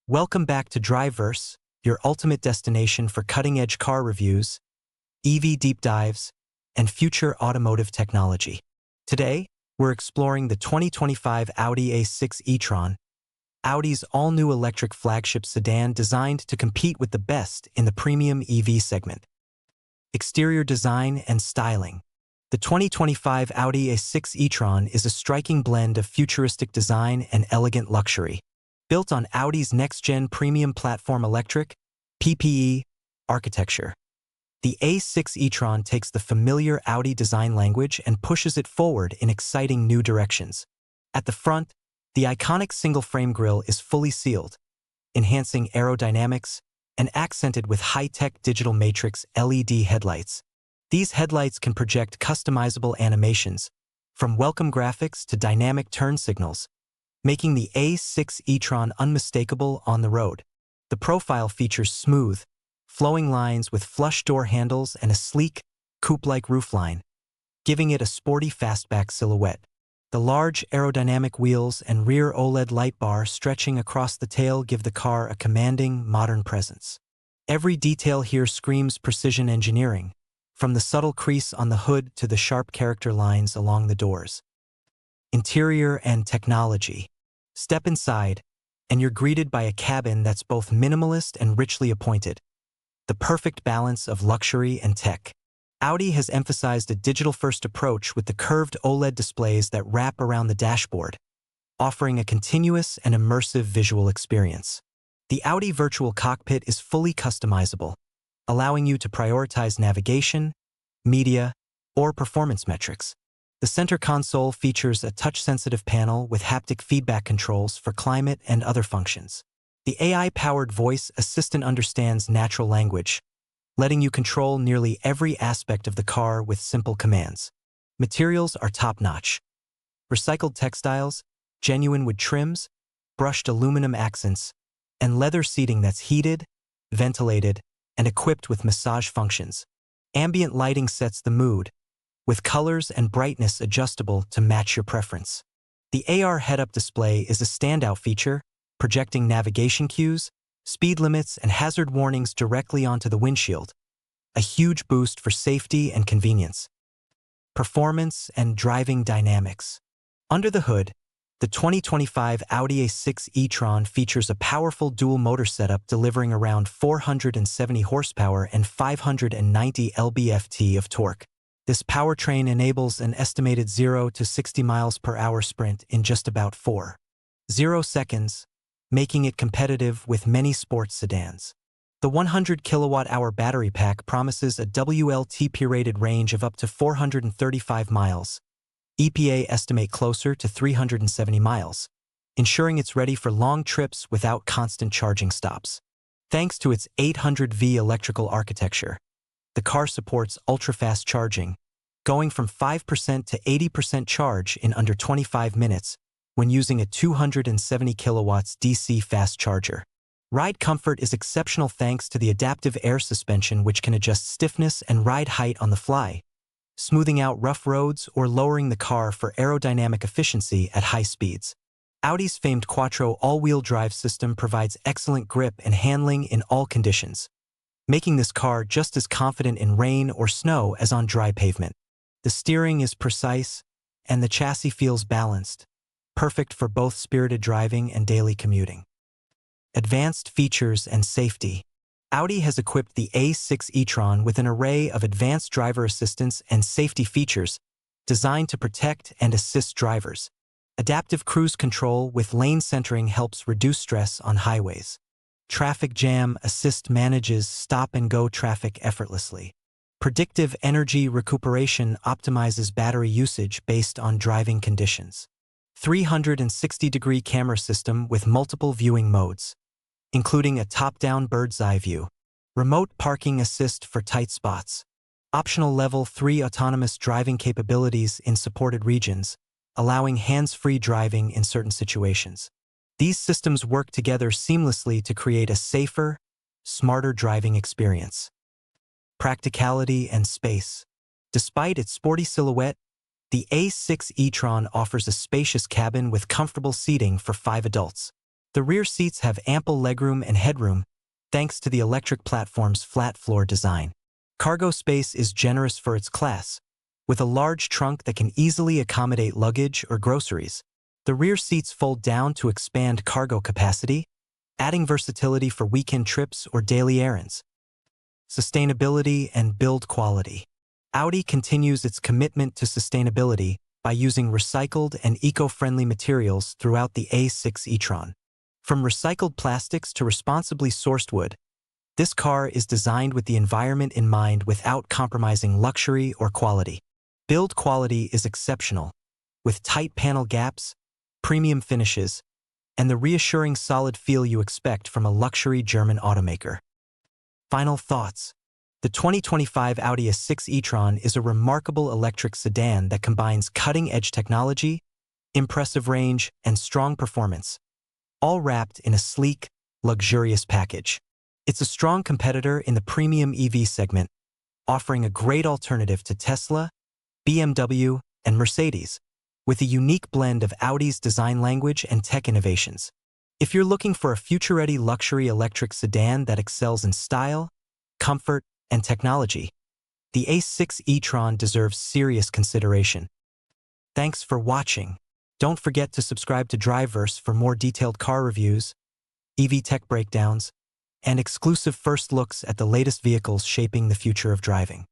Welcome back to DriveVerse, your ultimate destination for cutting-edge car reviews, EV deep dives, and future automotive technology. Today, we're exploring the 2025 Audi A6 e-tron, Audi's all-new electric flagship sedan designed to compete with the best in the premium EV segment. Exterior design and styling. The 2025 Audi A6 e-tron is a striking blend of futuristic design and elegant luxury. Built on Audi's next-gen premium platform electric, PPE, architecture. The A6 e-tron takes the familiar Audi design language and pushes it forward in exciting new directions. At the front, the iconic single-frame grille is fully sealed, enhancing aerodynamics and accented with high-tech digital matrix LED headlights. These headlights can project customizable animations, from welcome graphics to dynamic turn signals, making the A6 e-tron unmistakable on the road. The profile features smooth, flowing lines with flush door handles and a sleek, coupe-like roofline, giving it a sporty fastback silhouette. The large aerodynamic wheels and rear OLED light bar stretching across the tail give the car a commanding, modern presence. Every detail here screams precision engineering, from the subtle crease on the hood to the sharp character lines along the doors. Interior and technology. Step inside, and you're greeted by a cabin that's both minimalist and richly appointed. The perfect balance of luxury and tech. Audi has emphasized a digital-first approach with the curved OLED displays that wrap around the dashboard, offering a continuous and immersive visual experience. The Audi virtual cockpit is fully customizable, allowing you to prioritize navigation, media, or performance metrics. The center console features a touch-sensitive panel with haptic feedback controls for climate and other functions. The AI-powered voice assistant understands natural language, letting you control nearly every aspect of the car with simple commands. Materials are top-notch. Recycled textiles, genuine wood trims, brushed aluminum accents, and leather seating that's heated, ventilated, and equipped with massage functions. Ambient lighting sets the mood, with colors and brightness adjustable to match your preference. The AR head-up display is a standout feature, projecting navigation cues, speed limits, and hazard warnings directly onto the windshield, a huge boost for safety and convenience. Performance and driving dynamics. Under the hood, the 2025 Audi A6 e-tron features a powerful dual-motor setup delivering around 470 horsepower and 590 lb-ft of torque. This powertrain enables an estimated 0 to 60 miles per hour sprint in just about 4.0 seconds, making it competitive with many sports sedans. The 100 kilowatt-hour battery pack promises a WLTP-rated range of up to 435 miles. EPA estimate closer to 370 miles, ensuring it's ready for long trips without constant charging stops. Thanks to its 800V electrical architecture, the car supports ultra-fast charging, going from 5% to 80% charge in under 25 minutes when using a 270 kilowatts DC fast charger. Ride comfort is exceptional thanks to the adaptive air suspension, which can adjust stiffness and ride height on the fly, smoothing out rough roads or lowering the car for aerodynamic efficiency at high speeds. Audi's famed Quattro all-wheel drive system provides excellent grip and handling in all conditions, making this car just as confident in rain or snow as on dry pavement. The steering is precise, and the chassis feels balanced, perfect for both spirited driving and daily commuting. Advanced features and safety. Audi has equipped the A6 e-tron with an array of advanced driver assistance and safety features designed to protect and assist drivers. Adaptive cruise control with lane centering helps reduce stress on highways. Traffic jam assist manages stop-and-go traffic effortlessly. Predictive energy recuperation optimizes battery usage based on driving conditions. 360-degree camera system with multiple viewing modes, including a top-down bird's-eye view. Remote parking assist for tight spots. Optional Level 3 autonomous driving capabilities in supported regions, allowing hands-free driving in certain situations. These systems work together seamlessly to create a safer, smarter driving experience. Practicality and space. Despite its sporty silhouette, the A6 e-tron offers a spacious cabin with comfortable seating for 5 adults. The rear seats have ample legroom and headroom, thanks to the electric platform's flat floor design. Cargo space is generous for its class, with a large trunk that can easily accommodate luggage or groceries. The rear seats fold down to expand cargo capacity, adding versatility for weekend trips or daily errands. Sustainability and build quality. Audi continues its commitment to sustainability by using recycled and eco-friendly materials throughout the A6 e-tron. From recycled plastics to responsibly sourced wood, this car is designed with the environment in mind without compromising luxury or quality. Build quality is exceptional, with tight panel gaps, premium finishes, and the reassuring solid feel you expect from a luxury German automaker. Final thoughts. The 2025 Audi A6 e-tron is a remarkable electric sedan that combines cutting-edge technology, impressive range, and strong performance, all wrapped in a sleek, luxurious package. It's a strong competitor in the premium EV segment, offering a great alternative to Tesla, BMW, and Mercedes, with a unique blend of Audi's design language and tech innovations. If you're looking for a future-ready luxury electric sedan that excels in style, comfort, and technology, the A6 e-tron deserves serious consideration. Thanks for watching. Don't forget to subscribe to DriveVerse for more detailed car reviews, EV tech breakdowns, and exclusive first looks at the latest vehicles shaping the future of driving.